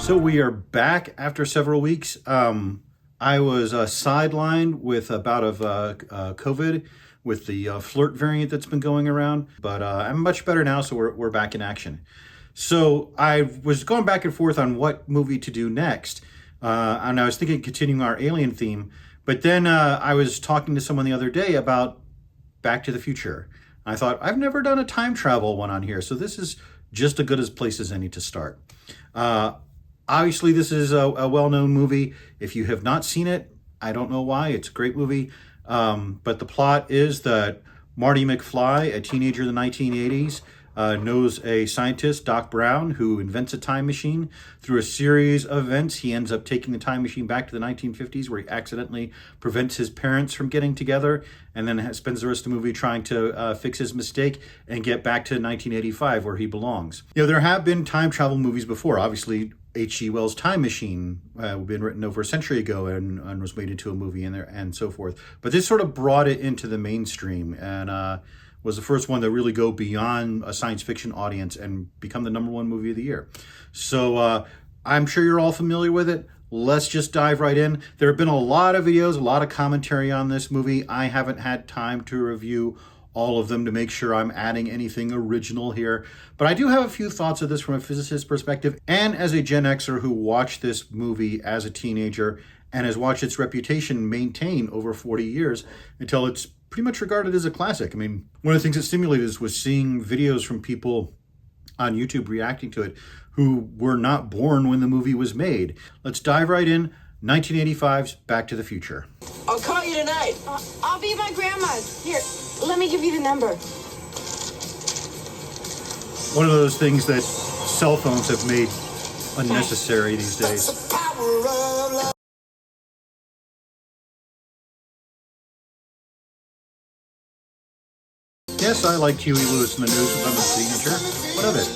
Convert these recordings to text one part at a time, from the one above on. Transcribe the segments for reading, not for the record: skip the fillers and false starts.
So we are back after several weeks. I was sidelined with a bout of COVID with the flirt variant that's been going around, but I'm much better now, so we're back in action. So I was going back and forth on what movie to do next, and I was thinking continuing our alien theme, but then I was talking to someone the other day about Back to the Future. I thought, I've never done a time travel one on here, so this is just as good a place as any to start. Obviously, this is a well-known movie. If you have not seen it, I don't know why. It's a great movie. But the plot is that Marty McFly, a teenager in the 1980s, knows a scientist, Doc Brown, who invents a time machine. Through a series of events, he ends up taking the time machine back to the 1950s, where he accidentally prevents his parents from getting together, and then spends the rest of the movie trying to fix his mistake and get back to 1985, where he belongs. You know, there have been time travel movies before. Obviously, H.G. Wells' Time Machine been written over a century ago and was made into a movie and so forth. But this sort of brought it into the mainstream and was the first one to really go beyond a science fiction audience and become the #1 movie of the year. So I'm sure you're all familiar with it. Let's just dive right in. There have been a lot of videos, a lot of commentary on this movie. I haven't had time to review all of them to make sure I'm adding anything original here. But I do have a few thoughts of this from a physicist's perspective and as a Gen Xer who watched this movie as a teenager and has watched its reputation maintain over 40 years until it's pretty much regarded as a classic. I mean, one of the things that stimulated us was seeing videos from people on YouTube reacting to it who were not born when the movie was made. Let's dive right in. 1985's Back to the Future. I'll call you tonight. I'll be at my grandma's. Here, let me give you the number. One of those things that cell phones have made unnecessary these days. Yes, I liked Huey Lewis in the News with my signature. What of it?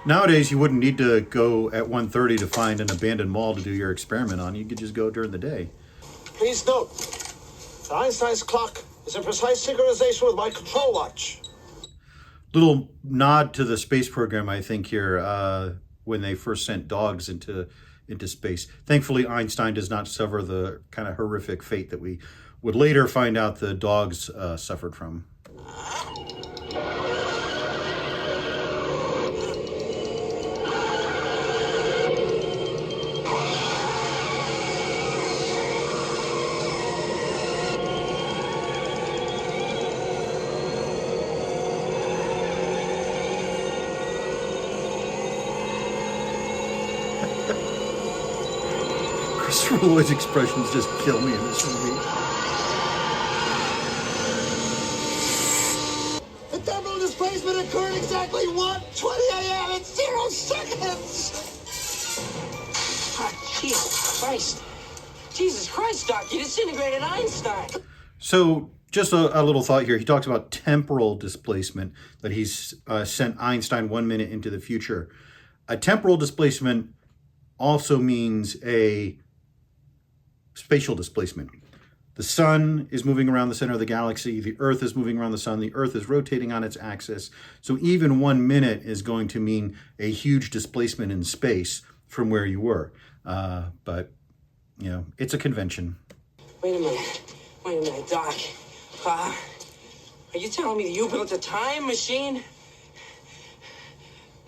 Nowadays, you wouldn't need to go at 1:30 to find an abandoned mall to do your experiment on. You could just go during the day. Please note, Einstein's clock is in precise synchronization with my control watch. Little nod to the space program, I think, here, when they first sent dogs into space. Thankfully, Einstein does not suffer the kind of horrific fate that we would later find out the dogs suffered from. Christopher Lloyd's expressions just kill me in this movie. The thermal displacement occurred exactly 1:20 a.m. in 0 seconds. Oh, Jesus Christ. Jesus Christ, Doc, you disintegrated Einstein. So just a little thought here. He talks about temporal displacement, that he's sent Einstein 1 minute into the future. A temporal displacement also means a spatial displacement. The sun is moving around the center of the galaxy. The Earth is moving around the sun. The Earth is rotating on its axis. So even 1 minute is going to mean a huge displacement in space from where you were. But, you know, it's a convention. Wait a minute, Doc. Are you telling me that you built a time machine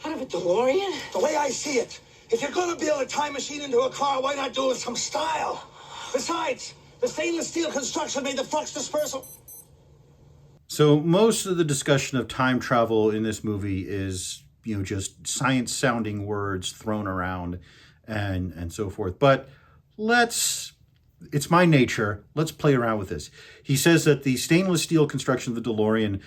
out of a DeLorean? The way I see it, if you're going to build a time machine into a car, why not do it with some style? Besides, the stainless steel construction made the flux dispersal. So most of the discussion of time travel in this movie is, you know, just science-sounding words thrown around and so forth. But it's my nature. Let's play around with this. He says that the stainless steel construction of the DeLorean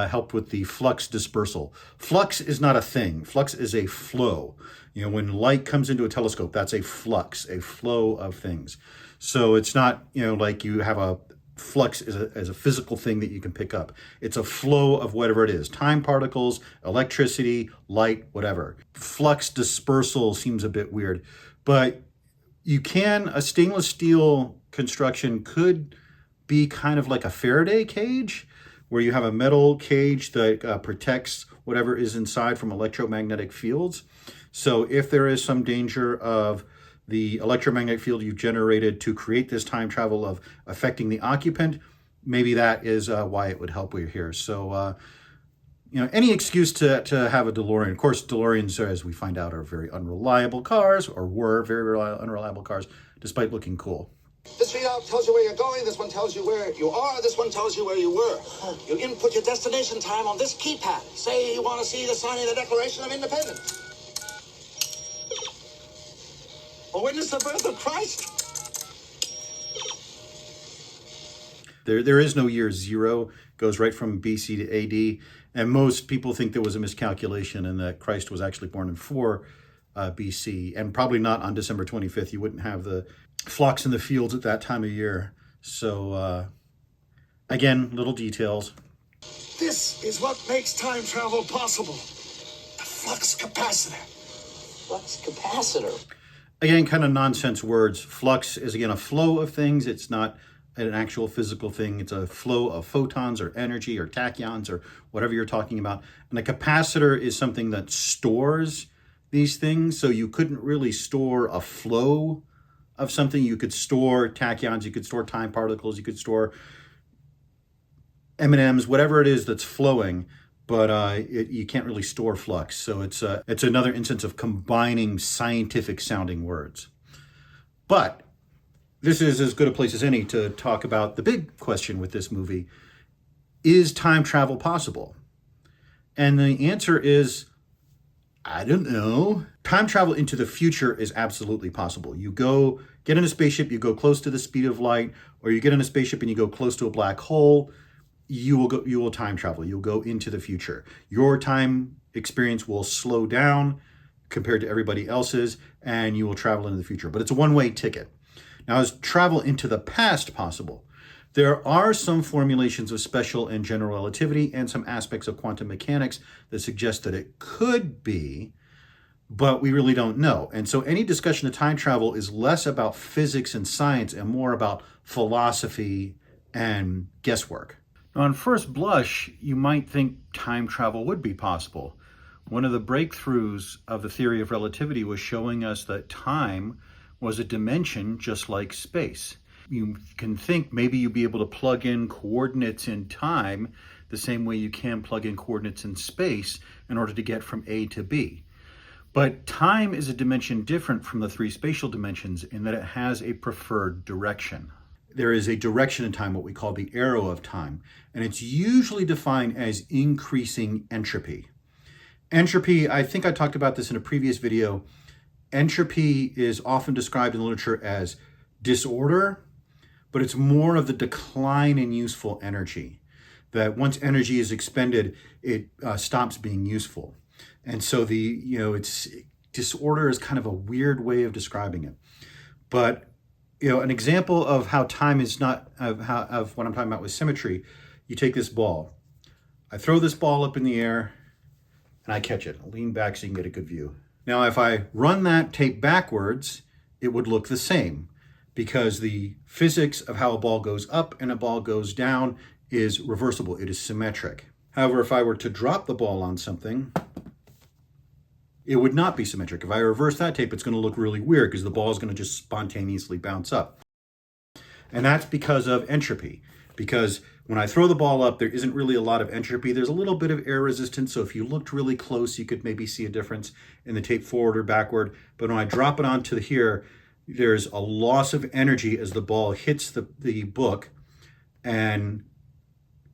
helped with the flux dispersal. Flux is not a thing. Flux is a flow. You know, when light comes into a telescope, that's a flux, a flow of things. So it's not, you know, like you have a flux as a physical thing that you can pick up. It's a flow of whatever it is. Time particles, electricity, light, whatever. Flux dispersal seems a bit weird, but A stainless steel construction could be kind of like a Faraday cage, where you have a metal cage that protects whatever is inside from electromagnetic fields. So if there is some danger of the electromagnetic field you've generated to create this time travel of affecting the occupant, maybe that is why it would help you here. So, any excuse to have a DeLorean. Of course, DeLoreans, as we find out, are very unreliable cars, or were very, very unreliable cars, despite looking cool. This readout tells you where you're going. This one tells you where you are. This one tells you where you were. You input your destination time on this keypad. Say you want to see the signing of the Declaration of Independence. Or witness the birth of Christ. There is no year zero. It goes right from BC to AD. And most people think there was a miscalculation and that Christ was actually born in 4 BC, and probably not on December 25th. You wouldn't have the flux in the fields at that time of year. So, again, little details. This is what makes time travel possible. The flux capacitor. Flux capacitor. Again, kind of nonsense words. Flux is, again, a flow of things. It's not an actual physical thing. It's a flow of photons or energy or tachyons or whatever you're talking about. And a capacitor is something that stores these things. So you couldn't really store a flow of something. You could store tachyons, you could store time particles, you could store M&Ms, whatever it is that's flowing, but you can't really store flux. So it's another instance of combining scientific sounding words. But this is as good a place as any to talk about the big question with this movie. Is time travel possible? And the answer is, I don't know. Time travel into the future is absolutely possible. You get in a spaceship, you go close to the speed of light, or you get in a spaceship and you go close to a black hole, you will time travel. You'll go into the future. Your time experience will slow down compared to everybody else's, and you will travel into the future. But it's a one-way ticket. Now, is travel into the past possible? There are some formulations of special and general relativity and some aspects of quantum mechanics that suggest that it could be, but we really don't know. And so any discussion of time travel is less about physics and science and more about philosophy and guesswork. Now, on first blush, you might think time travel would be possible. One of the breakthroughs of the theory of relativity was showing us that time was a dimension just like space. You can think maybe you'd be able to plug in coordinates in time the same way you can plug in coordinates in space in order to get from A to B. But time is a dimension different from the 3 spatial dimensions in that it has a preferred direction. There is a direction in time, what we call the arrow of time, and it's usually defined as increasing entropy. Entropy, I think I talked about this in a previous video. Entropy is often described in literature as disorder, but it's more of the decline in useful energy. That once energy is expended, it stops being useful. And so disorder is kind of a weird way of describing it. But an example of how time is not, of what I'm talking about with symmetry, you take this ball. I throw this ball up in the air and I catch it. I'll lean back so you can get a good view. Now, if I run that tape backwards, it would look the same because the physics of how a ball goes up and a ball goes down is reversible. It is symmetric. However, if I were to drop the ball on something, it would not be symmetric. If I reverse that tape, it's going to look really weird because the ball is going to just spontaneously bounce up. And that's because of entropy. Because when I throw the ball up, there isn't really a lot of entropy. There's a little bit of air resistance. So if you looked really close, you could maybe see a difference in the tape forward or backward. But when I drop it onto here, there's a loss of energy as the ball hits the book. And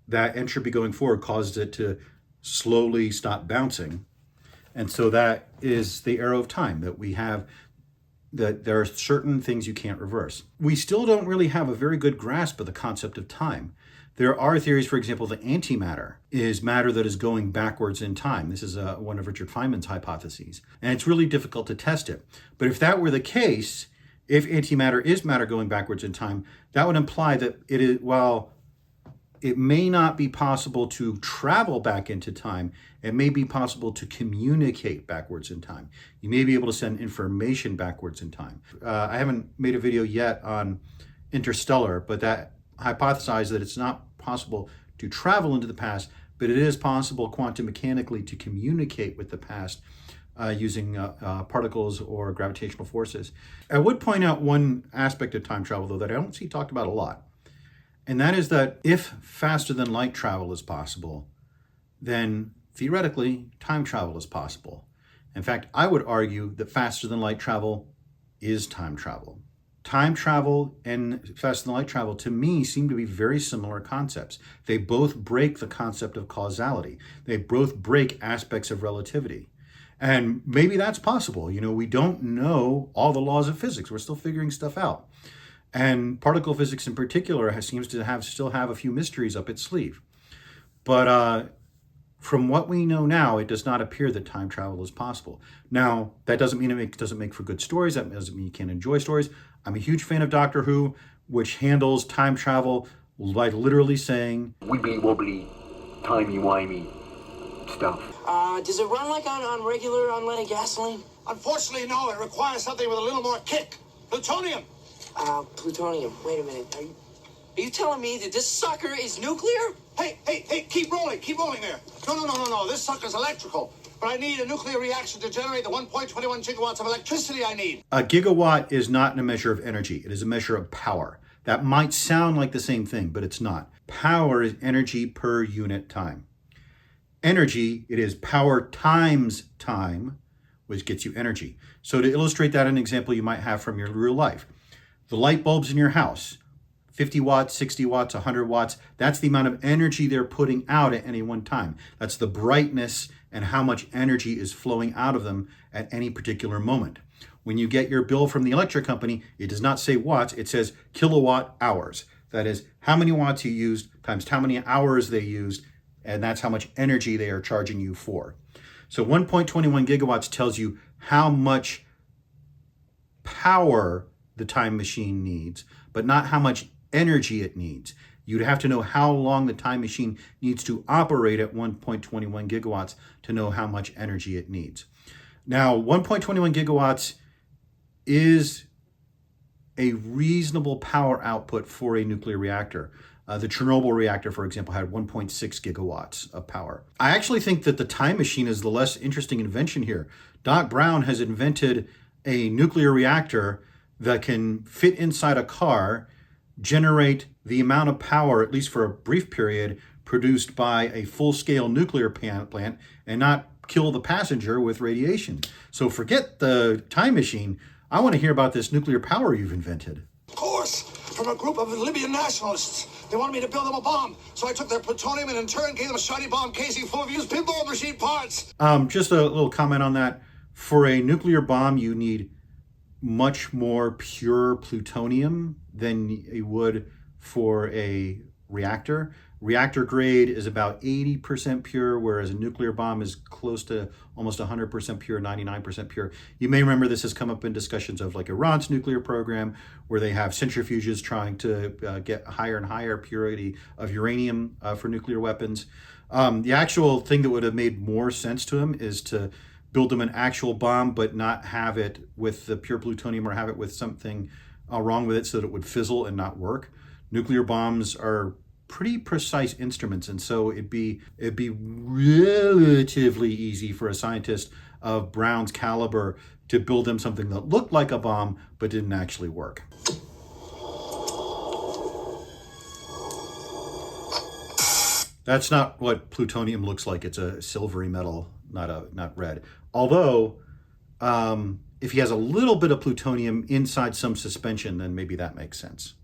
that entropy going forward causes it to slowly stop bouncing. And so that is the arrow of time that we have, that there are certain things you can't reverse. We still don't really have a very good grasp of the concept of time. There are theories, for example, that antimatter is matter that is going backwards in time. This is one of Richard Feynman's hypotheses. And it's really difficult to test it. But if that were the case, if antimatter is matter going backwards in time, that would imply that it is, while it may not be possible to travel back into time. It may be possible to communicate backwards in time. You may be able to send information backwards in time. I haven't made a video yet on Interstellar, but that hypothesized that it's not possible to travel into the past, but it is possible quantum mechanically to communicate with the past using particles or gravitational forces. I would point out one aspect of time travel, though, that I don't see talked about a lot. And that is that if faster than light travel is possible, then theoretically, time travel is possible. In fact, I would argue that faster than light travel is time travel. Time travel and faster than light travel, to me, seem to be very similar concepts. They both break the concept of causality. They both break aspects of relativity. And maybe that's possible. You know, we don't know all the laws of physics. We're still figuring stuff out. And particle physics in particular seems to still have a few mysteries up its sleeve. But from what we know now, it does not appear that time travel is possible. Now, that doesn't mean it doesn't make for good stories. That doesn't mean you can't enjoy stories. I'm a huge fan of Doctor Who, which handles time travel by literally saying, wibbly wobbly, timey-wimey stuff. Does it run like on regular unleaded gasoline? Unfortunately, no. It requires something with a little more kick. Plutonium. Plutonium. Wait a minute. Are you telling me that this sucker is nuclear? Hey, keep rolling there. No. This sucker's electrical. But I need a nuclear reaction to generate the 1.21 gigawatts of electricity I need. A gigawatt is not a measure of energy. It is a measure of power. That might sound like the same thing, but it's not. Power is energy per unit time. Energy, it is power times time, which gets you energy. So to illustrate that, an example you might have from your real life. The light bulbs in your house, 50 watts, 60 watts, 100 watts, that's the amount of energy they're putting out at any one time. That's the brightness and how much energy is flowing out of them at any particular moment. When you get your bill from the electric company, it does not say watts, it says kilowatt hours. That is how many watts you used times how many hours they used, and that's how much energy they are charging you for. So 1.21 gigawatts tells you how much power the time machine needs, but not how much energy it needs. You'd have to know how long the time machine needs to operate at 1.21 gigawatts to know how much energy it needs. Now, 1.21 gigawatts is a reasonable power output for a nuclear reactor. The Chernobyl reactor, for example, had 1.6 gigawatts of power. I actually think that the time machine is the less interesting invention here. Doc Brown has invented a nuclear reactor that can fit inside a car, generate the amount of power, at least for a brief period, produced by a full-scale nuclear plant and not kill the passenger with radiation. So forget the time machine. I want to hear about this nuclear power you've invented. Of course, from a group of Libyan nationalists. They wanted me to build them a bomb. So I took their plutonium and in turn gave them a shiny bomb casing full of used pinball machine parts. Just a little comment on that. For a nuclear bomb, you need much more pure plutonium than you would for a reactor. Reactor grade is about 80% pure, whereas a nuclear bomb is close to almost 100% pure, 99% pure. You may remember this has come up in discussions of like Iran's nuclear program, where they have centrifuges trying to get higher and higher purity of uranium for nuclear weapons. The actual thing that would have made more sense to them is to build them an actual bomb, but not have it with the pure plutonium or have it with something wrong with it so that it would fizzle and not work. Nuclear bombs are pretty precise instruments, and so it'd be relatively easy for a scientist of Brown's caliber to build them something that looked like a bomb but didn't actually work. That's not what plutonium looks like. It's a silvery metal, not red. Although, if he has a little bit of plutonium inside some suspension, then maybe that makes sense.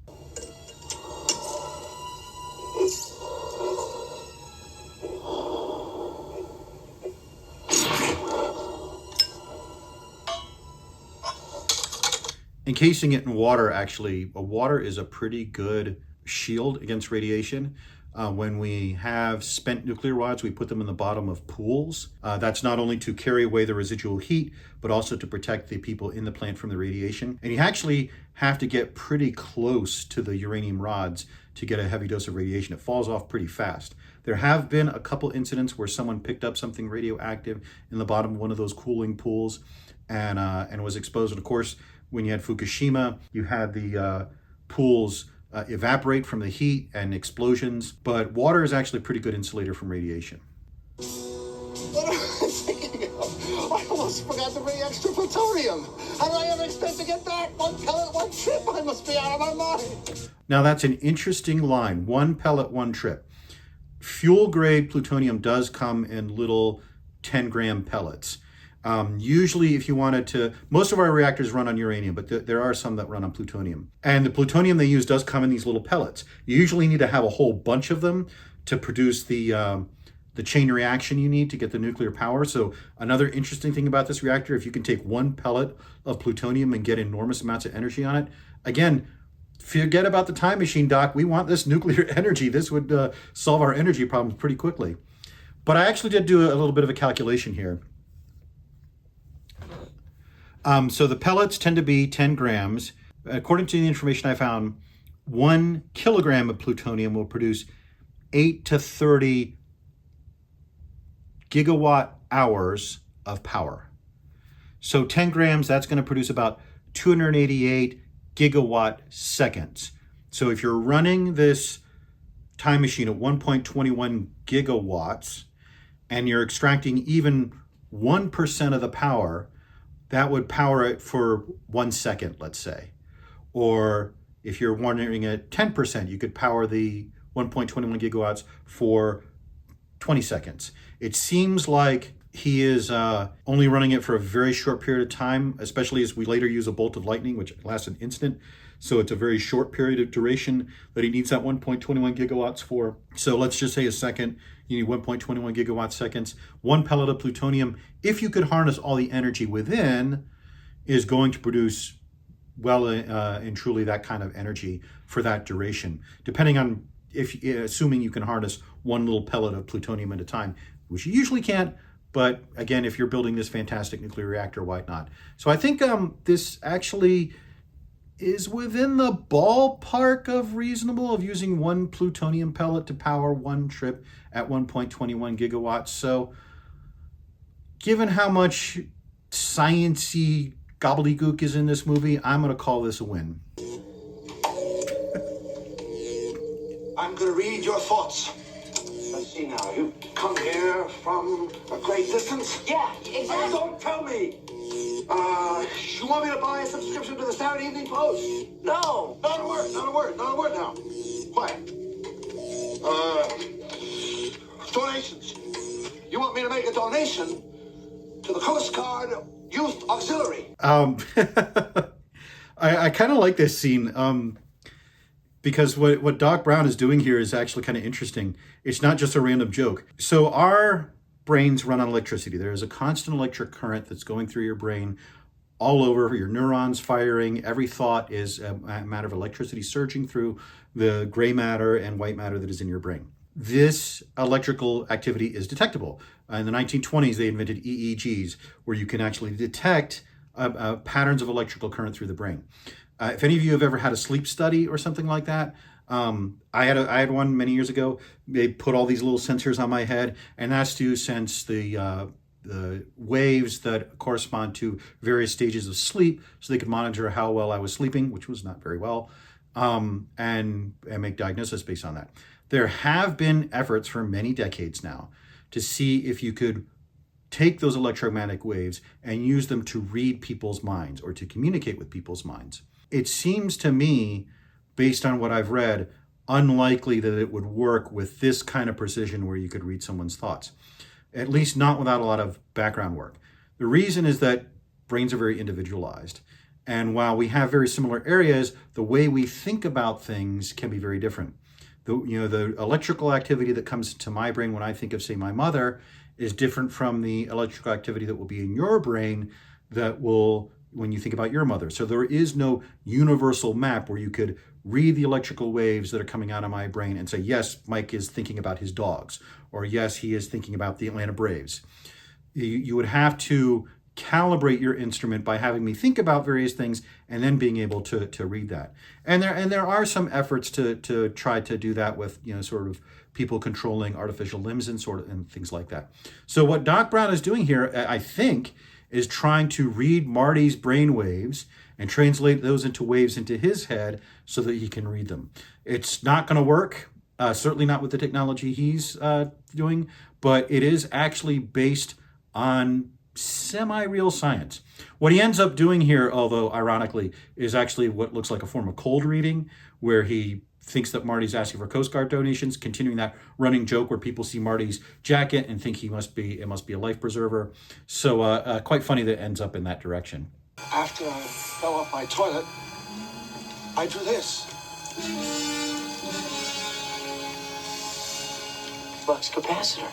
Encasing it in water, actually, water is a pretty good shield against radiation. When we have spent nuclear rods, we put them in the bottom of pools. That's not only to carry away the residual heat, but also to protect the people in the plant from the radiation. And you actually have to get pretty close to the uranium rods to get a heavy dose of radiation. It falls off pretty fast. There have been a couple incidents where someone picked up something radioactive in the bottom of one of those cooling pools and was exposed. And of course, when you had Fukushima, you had the pools evaporate from the heat and explosions, but water is actually a pretty good insulator from radiation. What am I thinking of? I almost forgot to bring extra plutonium. How do I ever expect to get back? One pellet, one trip. I must be out of my mind. Now that's an interesting line. One pellet, one trip. Fuel grade plutonium does come in little 10-gram pellets. Usually if you wanted to, most of our reactors run on uranium, but there are some that run on plutonium. And the plutonium they use does come in these little pellets. You usually need to have a whole bunch of them to produce the chain reaction you need to get the nuclear power. So another interesting thing about this reactor, if you can take one pellet of plutonium and get enormous amounts of energy on it, again, forget about the time machine, Doc. We want this nuclear energy. This would solve our energy problems pretty quickly. But I actually did do a little bit of a calculation here. So the pellets tend to be 10 grams. According to the information I found, 1 kilogram of plutonium will produce 8 to 30 gigawatt hours of power. So 10 grams, that's going to produce about 288 gigawatt seconds. So if you're running this time machine at 1.21 gigawatts and you're extracting even 1% of the power, that would power it for 1 second, let's say. Or if you're running at 10%, you could power the 1.21 gigawatts for 20 seconds. It seems like he is only running it for a very short period of time, especially as we later use a bolt of lightning, which lasts an instant. So it's a very short period of duration that he needs that 1.21 gigawatts for. So let's just say a second, you need 1.21 gigawatt seconds. 1 pellet of plutonium, if you could harness all the energy within, is going to produce well and truly that kind of energy for that duration, depending on assuming you can harness one little pellet of plutonium at a time, which you usually can't. But again, if you're building this fantastic nuclear reactor, why not? So I think this actually is within the ballpark of reasonable of using 1 plutonium pellet to power 1 trip at 1.21 gigawatts. So given how much science-y gobbledygook is in this movie, I'm going to call this a win. I'm going to read your thoughts. Let's see now. You come here from a great distance? Yeah, exactly. Don't tell me. You want me to buy a subscription to the Saturday Evening Post? No. Not a word, not a word, not a word now. Quiet. Donations. You want me to make a donation to the Coast Guard Youth Auxiliary? I kind of like this scene because what Doc Brown is doing here is actually kind of interesting. It's not just a random joke. So our brains run on electricity. There is a constant electric current that's going through your brain all over, your neurons firing. Every thought is a matter of electricity surging through the gray matter and white matter that is in your brain. This electrical activity is detectable. In the 1920s, they invented EEGs, where you can actually detect patterns of electrical current through the brain. If any of you have ever had a sleep study or something like that, I had one many years ago. They put all these little sensors on my head, and that's to sense the waves that correspond to various stages of sleep, so they could monitor how well I was sleeping, which was not very well, and make diagnosis based on that. There have been efforts for many decades now to see if you could take those electromagnetic waves and use them to read people's minds or to communicate with people's minds. It seems to me, based on what I've read, unlikely that it would work with this kind of precision where you could read someone's thoughts, at least not without a lot of background work. The reason is that brains are very individualized. And while we have very similar areas, the way we think about things can be very different. The electrical activity that comes to my brain when I think of, say, my mother is different from the electrical activity that will be in your brain that will when you think about your mother. So there is no universal map where you could read the electrical waves that are coming out of my brain and say, yes, Mike is thinking about his dogs, or yes, he is thinking about the Atlanta Braves. You would have to calibrate your instrument by having me think about various things and then being able to read that. And there are some efforts to try to do that with, sort of people controlling artificial limbs and things like that. So what Doc Brown is doing here, I think, is trying to read Marty's brain waves and translate those into waves into his head so that he can read them. It's not going to work, certainly not with the technology he's doing, but it is actually based on semi-real science. What he ends up doing here, although ironically, is actually what looks like a form of cold reading, where he thinks that Marty's asking for Coast Guard donations, continuing that running joke where people see Marty's jacket and think it must be a life preserver. So quite funny that it ends up in that direction. After I fell off my toilet, I drew this. Flux capacitor.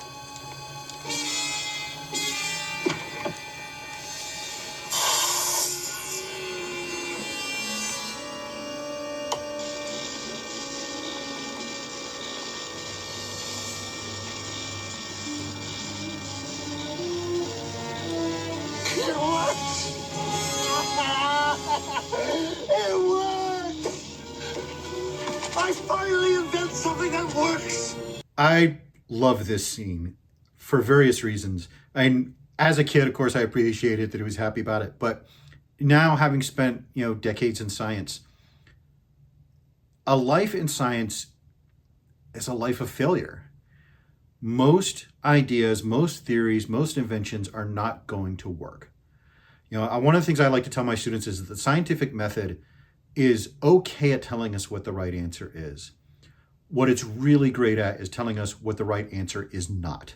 It works! It works! I finally invented something that works! I love this scene for various reasons. And as a kid, of course, I appreciated that he was happy about it. But now, having spent decades in science, a life in science is a life of failure. Most ideas, most theories, most inventions are not going to work. One of the things I like to tell my students is that the scientific method is okay at telling us what the right answer is. What it's really great at is telling us what the right answer is not.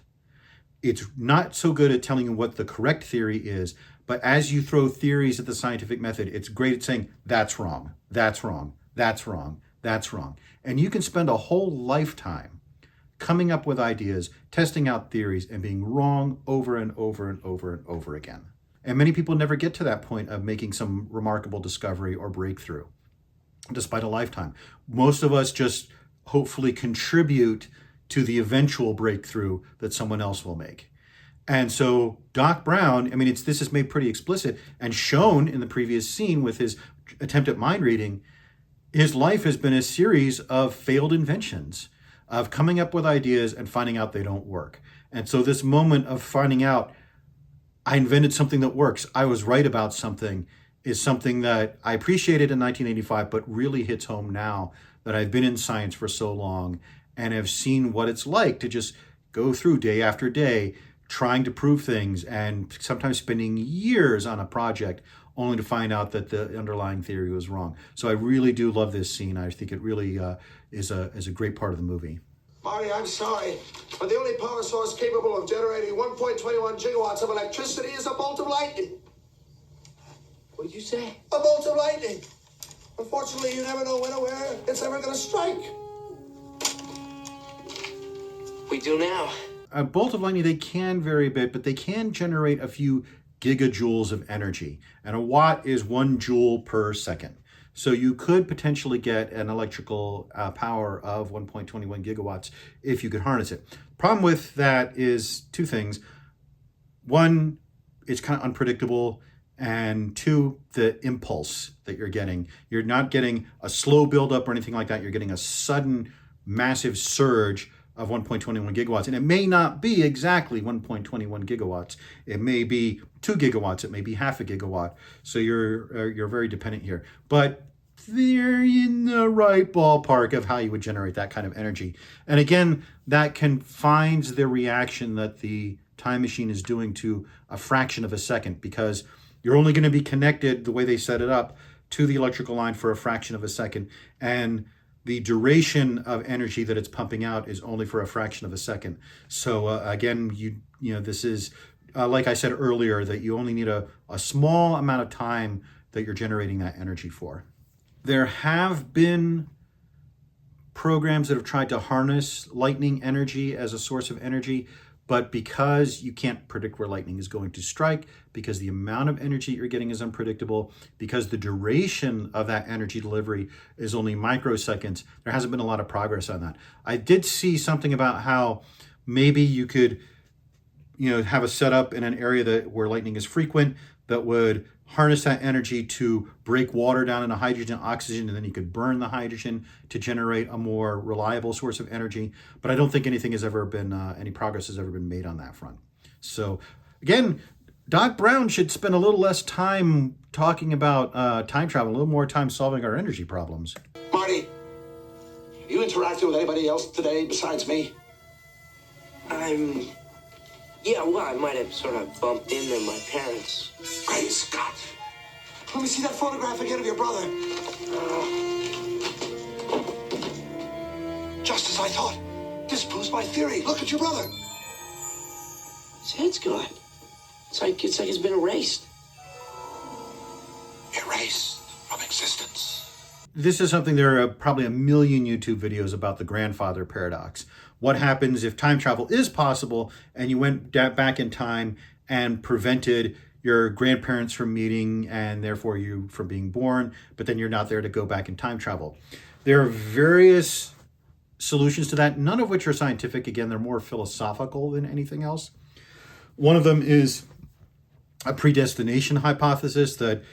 It's not so good at telling you what the correct theory is, but as you throw theories at the scientific method, it's great at saying, that's wrong, that's wrong, that's wrong, that's wrong. And you can spend a whole lifetime coming up with ideas, testing out theories, and being wrong over and over and over and over again. And many people never get to that point of making some remarkable discovery or breakthrough, despite a lifetime. Most of us just hopefully contribute to the eventual breakthrough that someone else will make. And so Doc Brown, this is made pretty explicit and shown in the previous scene with his attempt at mind reading. His life has been a series of failed inventions, of coming up with ideas and finding out they don't work. And so this moment of finding out, I invented something that works, I was right about something, is something that I appreciated in 1985, but really hits home now that I've been in science for so long and have seen what it's like to just go through day after day trying to prove things and sometimes spending years on a project only to find out that the underlying theory was wrong. So I really do love this scene. I think it really is a great part of the movie. Marty, I'm sorry, but the only power source capable of generating 1.21 gigawatts of electricity is a bolt of lightning. What did you say? A bolt of lightning. Unfortunately, you never know when or where it's ever going to strike. We do now. A bolt of lightning, they can vary a bit, but they can generate a few gigajoules of energy. And a watt is 1 joule per second. So you could potentially get an electrical power of 1.21 gigawatts if you could harness it. Problem with that is two things. One, it's kind of unpredictable. And two, the impulse that you're getting. You're not getting a slow buildup or anything like that. You're getting a sudden, massive surge of 1.21 gigawatts. And it may not be exactly 1.21 gigawatts. It may be 2 gigawatts. It may be half a gigawatt. So you're very dependent here. But they're in the right ballpark of how you would generate that kind of energy. And again, that confines the reaction that the time machine is doing to a fraction of a second, because you're only going to be connected the way they set it up to the electrical line for a fraction of a second. And the duration of energy that it's pumping out is only for a fraction of a second. So again, this is, like I said earlier, that you only need a small amount of time that you're generating that energy for. There have been programs that have tried to harness lightning energy as a source of energy, But because you can't predict where lightning is going to strike, because the amount of energy you're getting is unpredictable, because the duration of that energy delivery is only microseconds, there hasn't been a lot of progress on that. I did see something about how maybe you could, have a setup in an area where lightning is frequent that would harness that energy to break water down into hydrogen and oxygen, and then you could burn the hydrogen to generate a more reliable source of energy. But I don't think any progress has ever been made on that front. So again, Doc Brown should spend a little less time talking about time travel, a little more time solving our energy problems. Marty, you interacted with anybody else today besides me? Yeah, well, I might have sort of bumped into my parents. Great Scott! Let me see that photograph again of your brother. Just as I thought. This proves my theory. Look at your brother. His head's gone. It's like it's been erased. Erased from existence. This is something, there are probably a million YouTube videos about the grandfather paradox. What happens if time travel is possible and you went back in time and prevented your grandparents from meeting and therefore you from being born, but then you're not there to go back in time travel? There are various solutions to that, none of which are scientific. Again, they're more philosophical than anything else. One of them is a predestination hypothesis that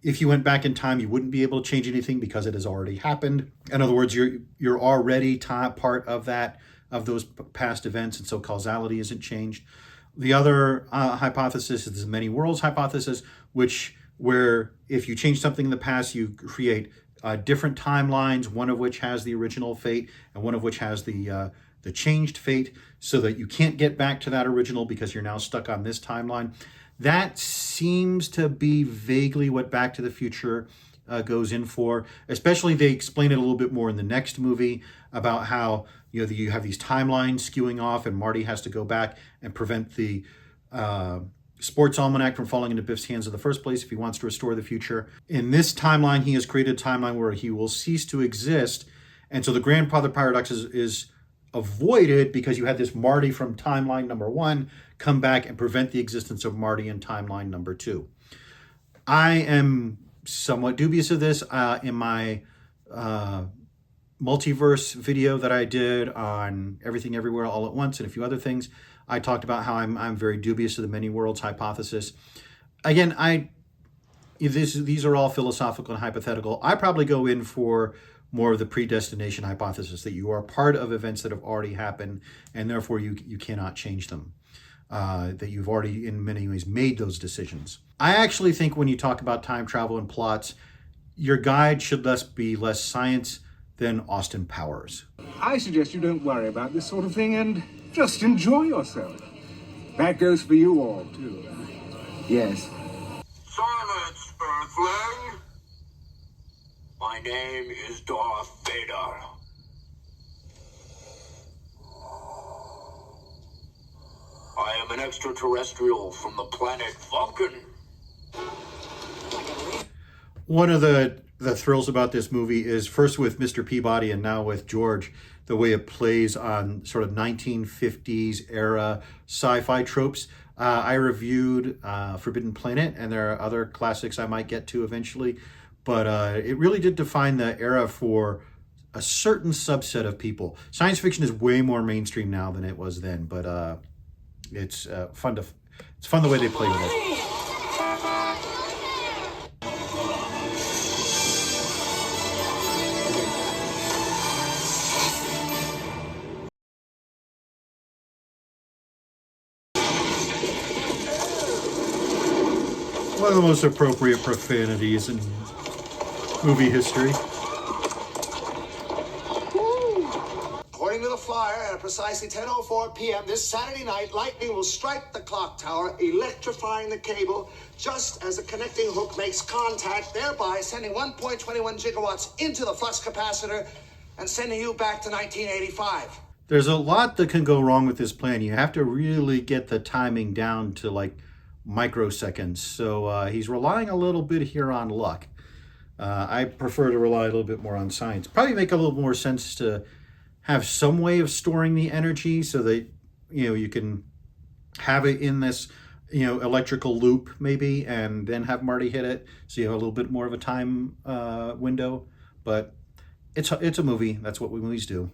if you went back in time, you wouldn't be able to change anything because it has already happened. In other words, you're already part of those past events, and so causality isn't changed. The other hypothesis is the many worlds hypothesis, where if you change something in the past, you create different timelines, one of which has the original fate and one of which has the changed fate, so that you can't get back to that original because you're now stuck on this timeline. That seems to be vaguely what Back to the Future goes in for. Especially, they explain it a little bit more in the next movie about how you have these timelines skewing off, and Marty has to go back and prevent the sports almanac from falling into Biff's hands in the first place if he wants to restore the future. In this timeline, he has created a timeline where he will cease to exist, and so the grandfather paradox is avoided because you had this Marty from timeline number 1 come back and prevent the existence of Marty in timeline number 2. I am somewhat dubious of this. In my multiverse video that I did on Everything Everywhere All at Once and a few other things, I talked about how I'm very dubious of the many worlds hypothesis. Again, these are all philosophical and hypothetical. I probably go in for more of the predestination hypothesis, that you are part of events that have already happened and therefore you cannot change them. That you've already in many ways made those decisions. I actually think when you talk about time travel and plots, your guide should be less science than Austin Powers. I suggest you don't worry about this sort of thing and just enjoy yourself. That goes for you all, too. Yes. Silence, Earthling! My name is Darth Vader. I am an extraterrestrial from the planet Vulcan. One of the thrills about this movie is first with Mr. Peabody and now with George, the way it plays on sort of 1950s era sci-fi tropes. I reviewed Forbidden Planet, and there are other classics I might get to eventually, but it really did define the era for a certain subset of people. Science fiction is way more mainstream now than it was then, but it's fun the way they play with it. One of the most appropriate profanities in movie history. According to the flyer, at precisely 10:04 p.m. this Saturday night, lightning will strike the clock tower, electrifying the cable just as the connecting hook makes contact, thereby sending 1.21 gigawatts into the flux capacitor and sending you back to 1985. There's a lot that can go wrong with this plan. You have to really get the timing down to like microseconds. So he's relying a little bit here on luck. I prefer to rely a little bit more on science. Probably make a little more sense to have some way of storing the energy so that you can have it in this, electrical loop maybe, and then have Marty hit it, so you have a little bit more of a time window. But it's a movie. That's what movies do.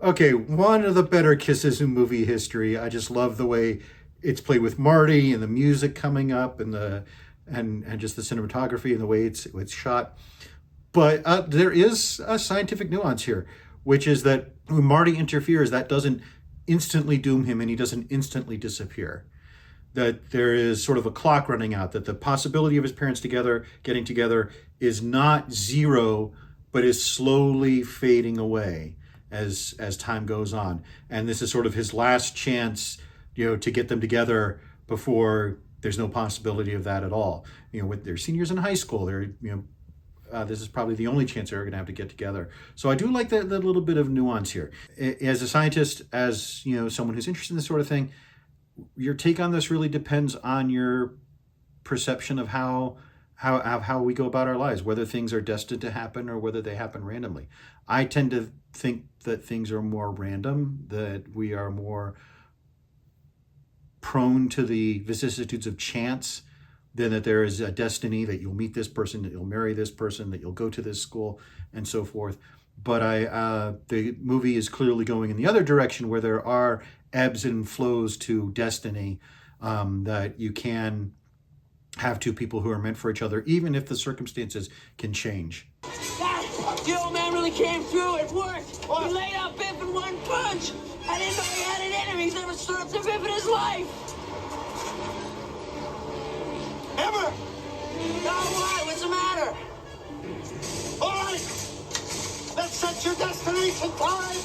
Okay, one of the better kisses in movie history. I just love the way it's played with Marty and the music coming up and and just the cinematography and the way it's shot. But there is a scientific nuance here, which is that when Marty interferes, that doesn't instantly doom him and he doesn't instantly disappear. That there is sort of a clock running out, that the possibility of his parents getting together is not zero, but is slowly fading away as time goes on. And this is sort of his last chance, to get them together before there's no possibility of that at all. With their seniors in high school, this is probably the only chance they're going to have to get together. So I do like that little bit of nuance here. As a scientist, as someone who's interested in this sort of thing, your take on this really depends on your perception of how we go about our lives, whether things are destined to happen or whether they happen randomly. I tend to think that things are more random, that we are more prone to the vicissitudes of chance than that there is a destiny, that you'll meet this person, that you'll marry this person, that you'll go to this school, and so forth. But the movie is clearly going in the other direction, where there are ebbs and flows to destiny, that you can have two people who are meant for each other, even if the circumstances can change. The old man really came through. It worked. What? He laid out Biff in one punch. I didn't know he had it in him. He's never stood up to Biff in his life. Ever? Now what? What's the matter? All right. Let's set your destination time.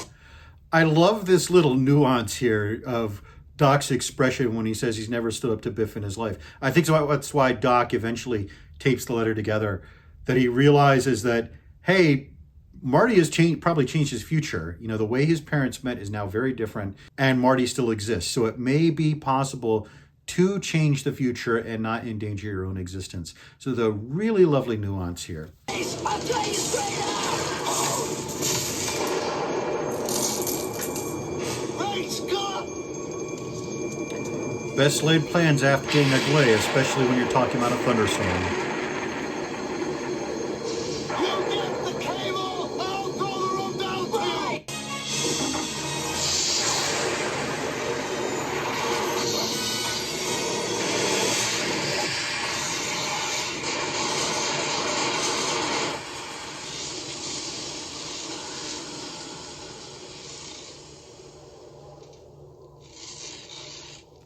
I love this little nuance here of Doc's expression when he says he's never stood up to Biff in his life. I think that's why Doc eventually tapes the letter together, that he realizes that, hey, Marty has probably changed his future. The way his parents met is now very different, and Marty still exists. So it may be possible to change the future and not endanger your own existence. So the really lovely nuance here. I'll tell you straight out. Great Scott! Best laid plans after getting a glare, especially when you're talking about a thunderstorm. You get the cable! I'll throw the room down to you!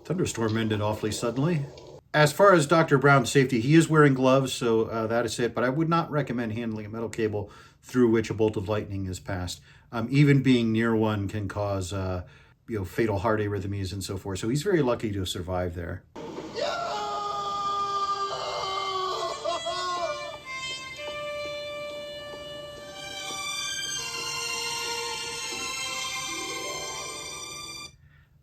Thunderstorm ended awfully suddenly. As far as Dr. Brown's safety, he is wearing gloves, so that is it. But I would not recommend handling a metal cable through which a bolt of lightning is passed. Even being near one can cause fatal heart arrhythmias and so forth. So he's very lucky to have survived there.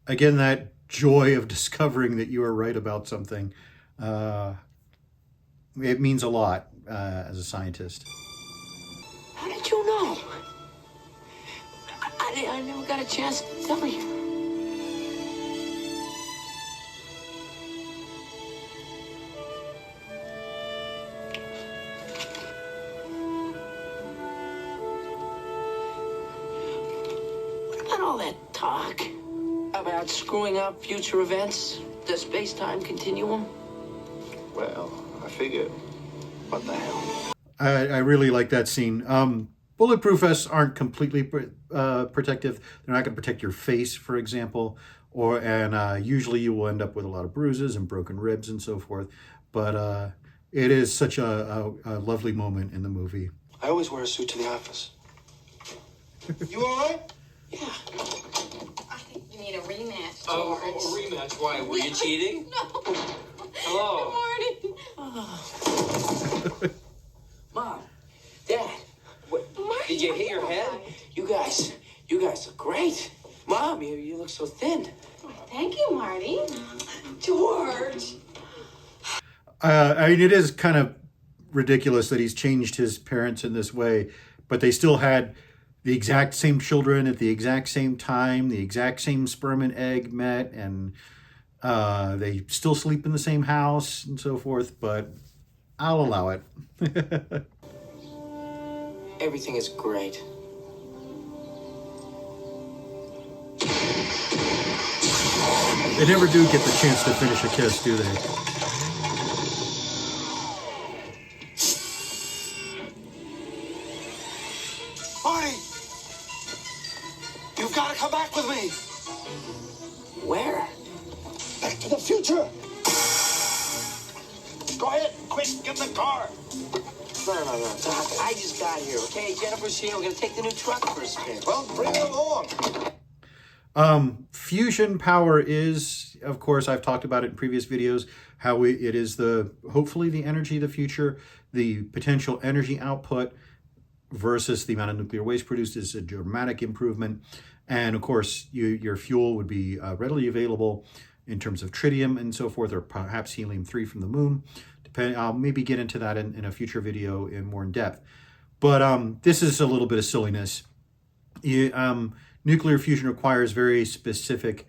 Again, that joy of discovering that you are right about something. It means a lot as a scientist. How did you know? I never got a chance to tell you. What about all that talk about screwing up future events, the space-time continuum? Well, I figured. What the hell? I really like that scene. Bulletproof vests aren't completely protective. They're not going to protect your face, for example, and usually you will end up with a lot of bruises and broken ribs and so forth. But it is such a lovely moment in the movie. I always wear a suit to the office. You all right? Yeah. I think you need a rematch, George. Oh, a rematch. Why? Were you cheating? No. Hello. Good morning. Mom, Mom, you look so thin. Thank you, Marty. George. I mean, it is kind of ridiculous that he's changed his parents in this way, but they still had the exact same children at the exact same time, the exact same sperm and egg met, and they still sleep in the same house and so forth, but I'll allow it. Everything is great. They never do get the chance to finish a kiss, do they? Marty! You've got to come back with me! Where? Back to the future! Go ahead, quick, get in the car! No, Doc, I just got here, okay? Jennifer's here. We're gonna take the new truck for a spin. Well, bring it along! Fusion power is, of course, I've talked about it in previous videos, how it is hopefully the energy of the future, the potential energy output versus the amount of nuclear waste produced is a dramatic improvement. And of course, your fuel would be readily available in terms of tritium and so forth, or perhaps helium-3 from the moon. I'll maybe get into that in a future video more in depth. But this is a little bit of silliness. Nuclear fusion requires very specific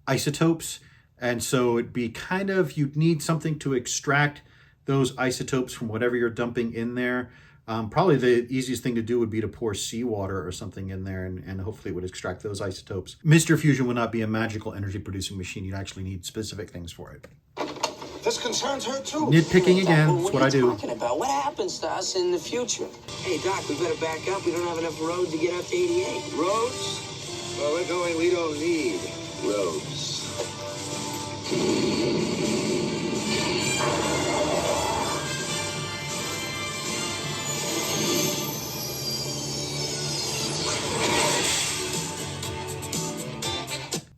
isotopes, and so it'd be you'd need something to extract those isotopes from whatever you're dumping in there. Probably the easiest thing to do would be to pour seawater or something in there, and hopefully it would extract those isotopes. Mr. Fusion would not be a magical energy producing machine. You'd actually need specific things for it. This concerns her too. Nitpicking again, Well, that's what I do. What are you talking about? What happens to us in the future? Hey, Doc, we better back up. We don't have enough road to get up to 88. Roads? Where we're going, we don't need roads.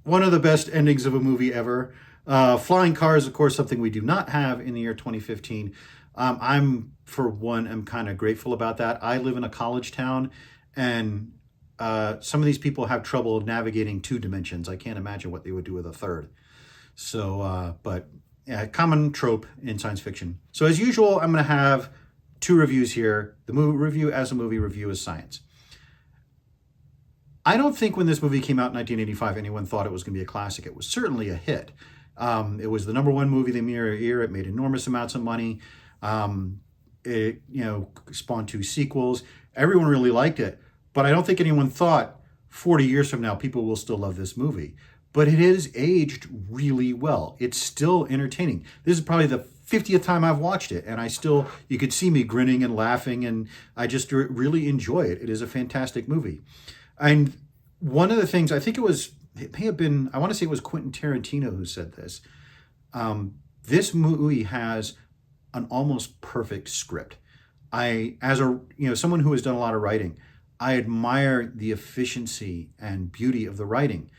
One of the best endings of a movie ever. Flying cars, of course, something we do not have in the year 2015. I'm, for one, am kind of grateful about that. I live in a college town, and some of these people have trouble navigating 2 dimensions. I can't imagine what they would do with a third. So, but yeah, common trope in science fiction. So as usual, I'm going to have 2 reviews here. The movie review as a movie, review as science. I don't think when this movie came out in 1985, anyone thought it was going to be a classic. It was certainly a hit. It was the #1 movie the year. It made enormous amounts of money. It spawned 2 sequels. Everyone really liked it. But I don't think anyone thought 40 years from now people will still love this movie. But it has aged really well. It's still entertaining. This is probably the 50th time I've watched it, and you could see me grinning and laughing, and I just really enjoy it. It is a fantastic movie. And one of the things, it may have been, I want to say it was Quentin Tarantino who said this. This movie has an almost perfect script. As someone who has done a lot of writing, I admire the efficiency and beauty of the writing,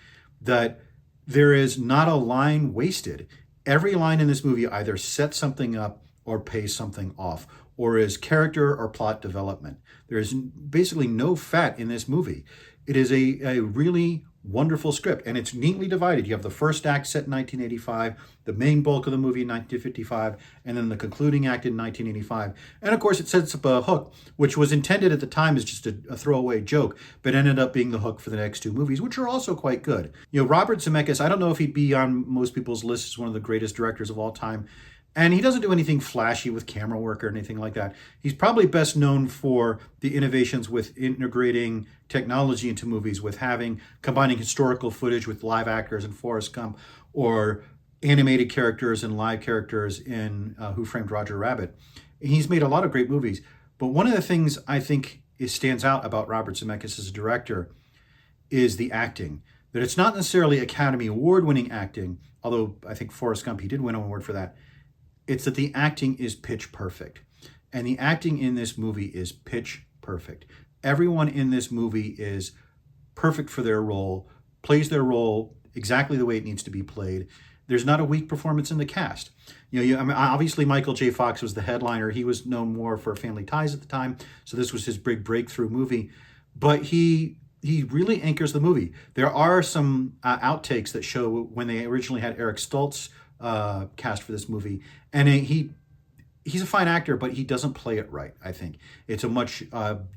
that there is not a line wasted. Every line in this movie either sets something up or pays something off, or is character or plot development. There is basically no fat in this movie. It is a really wonderful script, and it's neatly divided. You have the first act set in 1985, the main bulk of the movie in 1955, and then the concluding act in 1985. And of course, it sets up a hook, which was intended at the time as just a throwaway joke, but ended up being the hook for the next 2 movies, which are also quite good. Robert Zemeckis, I don't know if he'd be on most people's lists as one of the greatest directors of all time. And he doesn't do anything flashy with camera work or anything like that. He's probably best known for the innovations with integrating technology into movies, with combining historical footage with live actors in Forrest Gump, or animated characters and live characters in Who Framed Roger Rabbit. He's made a lot of great movies. But one of the things I think stands out about Robert Zemeckis as a director is the acting. That it's not necessarily Academy Award-winning acting, although I think Forrest Gump, he did win an award for that. It's that the acting is pitch perfect. And the acting in this movie is pitch perfect. Everyone in this movie is perfect for their role, plays their role exactly the way it needs to be played. There's not a weak performance in the cast. Obviously Michael J. Fox was the headliner. He was known more for Family Ties at the time, so this was his big breakthrough movie. But he he really anchors the movie. There are some outtakes that show when they originally had Eric Stoltz cast for this movie, and he's a fine actor, but he doesn't play it right, I think. It's a much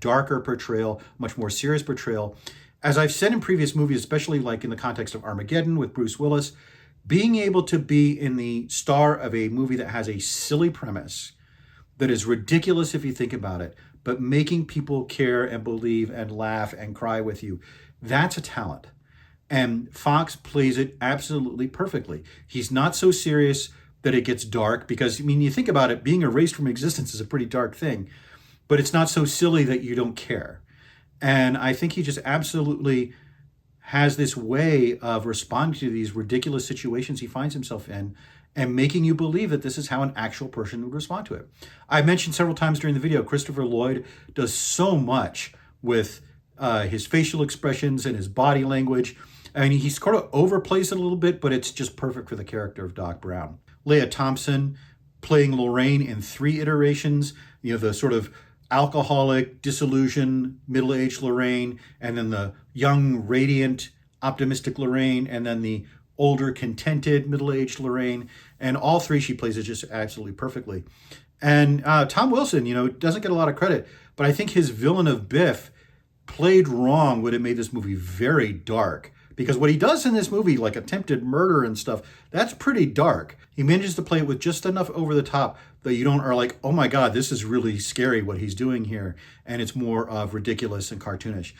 darker portrayal, much more serious portrayal. As I've said in previous movies, especially like in the context of Armageddon with Bruce Willis, being able to be in the star of a movie that has a silly premise, that is ridiculous if you think about it, but making people care and believe and laugh and cry with you, that's a talent. And Fox plays it absolutely perfectly. He's not so serious that it gets dark, because, I mean, you think about it, being erased from existence is a pretty dark thing, but it's not so silly that you don't care. And I think he just absolutely has this way of responding to these ridiculous situations he finds himself in and making you believe that this is how an actual person would respond to it. I mentioned several times during the video, Christopher Lloyd does so much with his facial expressions and his body language. I mean, he sort of overplays it a little bit, but it's just perfect for the character of Doc Brown. Leah Thompson playing Lorraine in 3 iterations, the sort of alcoholic, disillusioned, middle-aged Lorraine, and then the young, radiant, optimistic Lorraine, and then the older, contented, middle-aged Lorraine. And all 3 she plays it just absolutely perfectly. And Tom Wilson, doesn't get a lot of credit, but I think his villain of Biff played wrong would have made this movie very dark. Because what he does in this movie, like attempted murder and stuff, that's pretty dark. He manages to play it with just enough over the top that you are like, oh my God, this is really scary what he's doing here. And it's more of ridiculous and cartoonish.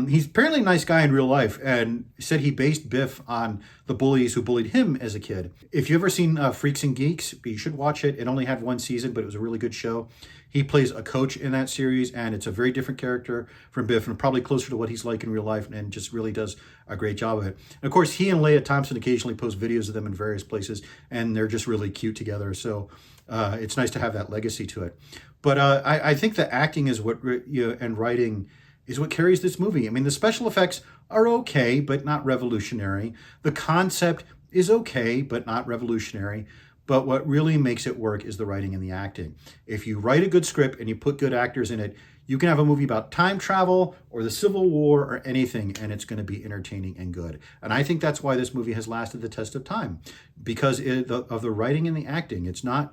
He's apparently a nice guy in real life, and said he based Biff on the bullies who bullied him as a kid. If you've ever seen Freaks and Geeks, you should watch it. It only had 1 season, but it was a really good show. He plays a coach in that series, and it's a very different character from Biff, and probably closer to what he's like in real life, and just really does a great job of it. And of course, he and Leah Thompson occasionally post videos of them in various places, and they're just really cute together. So it's nice to have that legacy to it. But I think the acting is what, and writing is what carries this movie. I mean, the special effects are okay, but not revolutionary. The concept is okay, but not revolutionary. But what really makes it work is the writing and the acting. If you write a good script and you put good actors in it, you can have a movie about time travel or the Civil War or anything, and it's going to be entertaining and good. And I think that's why this movie has lasted the test of time, because of the writing and the acting. It's not,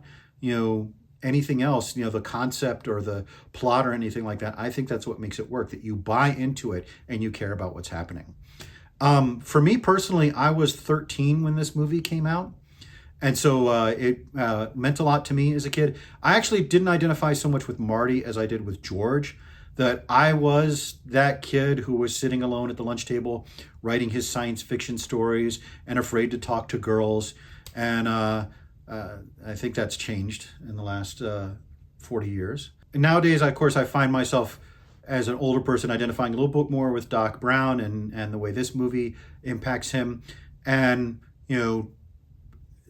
anything else, the concept or the plot or anything like that. I think that's what makes it work, that you buy into it and you care about what's happening. For me personally, I was 13 when this movie came out. And so it meant a lot to me as a kid. I actually didn't identify so much with Marty as I did with George, that I was that kid who was sitting alone at the lunch table writing his science fiction stories and afraid to talk to girls. And I think that's changed in the last 40 years. And nowadays, of course, I find myself as an older person identifying a little bit more with Doc Brown and the way this movie impacts him. And,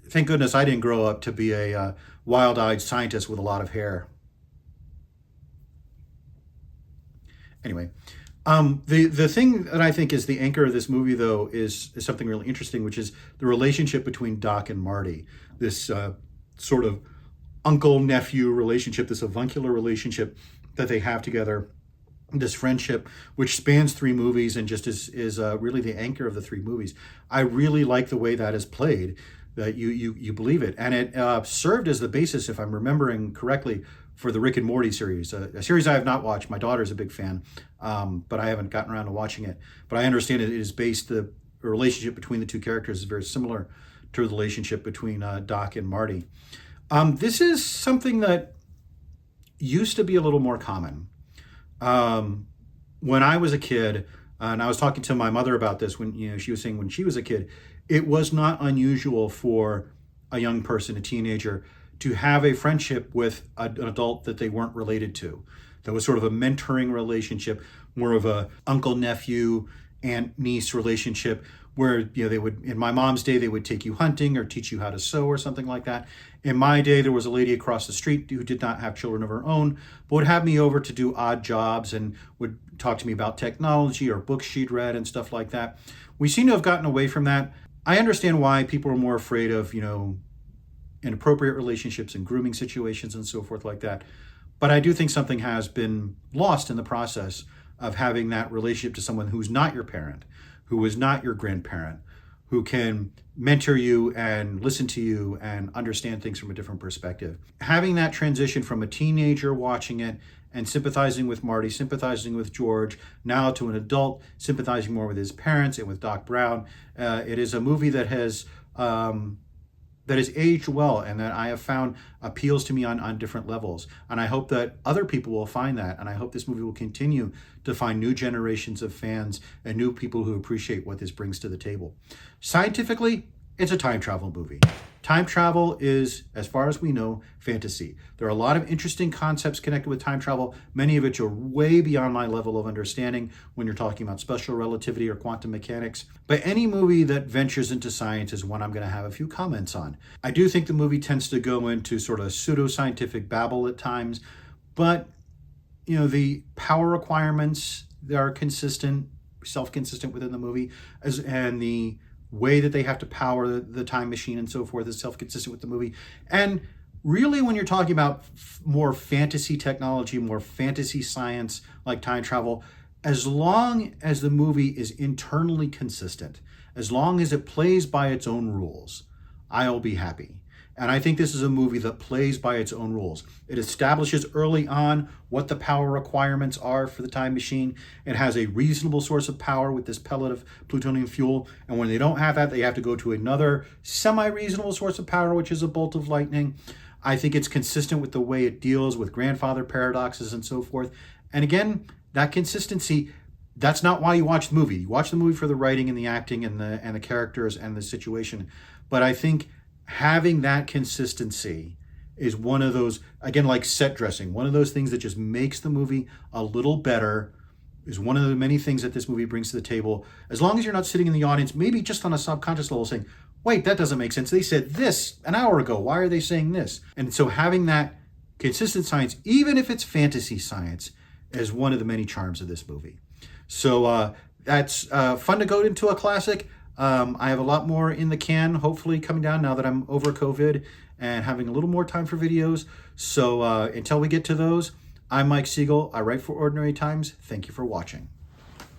thank goodness I didn't grow up to be a wild-eyed scientist with a lot of hair. Anyway, the thing that I think is the anchor of this movie, though, is something really interesting, which is the relationship between Doc and Marty. This sort of uncle-nephew relationship, this avuncular relationship that they have together, this friendship, which spans 3 movies and just is really the anchor of the 3 movies. I really like the way that is played, that you believe it. And it served as the basis, if I'm remembering correctly, for the Rick and Morty series, a series I have not watched. My daughter's a big fan, but I haven't gotten around to watching it. But I understand it is based, the relationship between the 2 characters is very similar to the relationship between Doc and Marty. This is something that used to be a little more common. When I was a kid, and I was talking to my mother about this when she was saying when she was a kid, it was not unusual for a young person, a teenager, to have a friendship with an adult that they weren't related to. That was sort of a mentoring relationship, more of a uncle-nephew, aunt-niece relationship, where they would, in my mom's day, they would take you hunting or teach you how to sew or something like that. In my day, there was a lady across the street who did not have children of her own, but would have me over to do odd jobs and would talk to me about technology or books she'd read and stuff like that. We seem to have gotten away from that. I understand why people are more afraid of, inappropriate relationships and grooming situations and so forth like that. But I do think something has been lost in the process of having that relationship to someone who's not your parent, who is not your grandparent, who can mentor you and listen to you and understand things from a different perspective. Having that transition from a teenager watching it and sympathizing with Marty, sympathizing with George, now to an adult, sympathizing more with his parents and with Doc Brown. It is a movie that has aged well and that I have found appeals to me on different levels. And I hope that other people will find that. And I hope this movie will continue to find new generations of fans and new people who appreciate what this brings to the table. Scientifically, it's a time travel movie. Time travel is, as far as we know, fantasy. There are a lot of interesting concepts connected with time travel, many of which are way beyond my level of understanding when you're talking about special relativity or quantum mechanics. But any movie that ventures into science is one I'm going to have a few comments on. I do think the movie tends to go into sort of pseudoscientific babble at times, but the power requirements, they are consistent, self-consistent within the movie, and the way that they have to power the time machine and so forth is self-consistent with the movie. And really, when you're talking about more fantasy technology, more fantasy science like time travel, as long as the movie is internally consistent, as long as it plays by its own rules, I'll be happy. And I think this is a movie that plays by its own rules. It establishes early on what the power requirements are for the time machine. It has a reasonable source of power with this pellet of plutonium fuel. And when they don't have that, they have to go to another semi-reasonable source of power, which is a bolt of lightning. I think it's consistent with the way it deals with grandfather paradoxes and so forth. And again, that consistency, that's not why you watch the movie. You watch the movie for the writing and the acting and the characters and the situation. But I think having that consistency is one of those, again, like set dressing, one of those things that just makes the movie a little better, is one of the many things that this movie brings to the table. As long as you're not sitting in the audience, maybe just on a subconscious level saying, wait, that doesn't make sense. They said this an hour ago. Why are they saying this? And so having that consistent science, even if it's fantasy science, is one of the many charms of this movie. So that's fun to go into a classic. I have a lot more in the can, hopefully coming down now that I'm over COVID and having a little more time for videos. So until we get to those, I'm Mike Siegel. I write for Ordinary Times. Thank you for watching.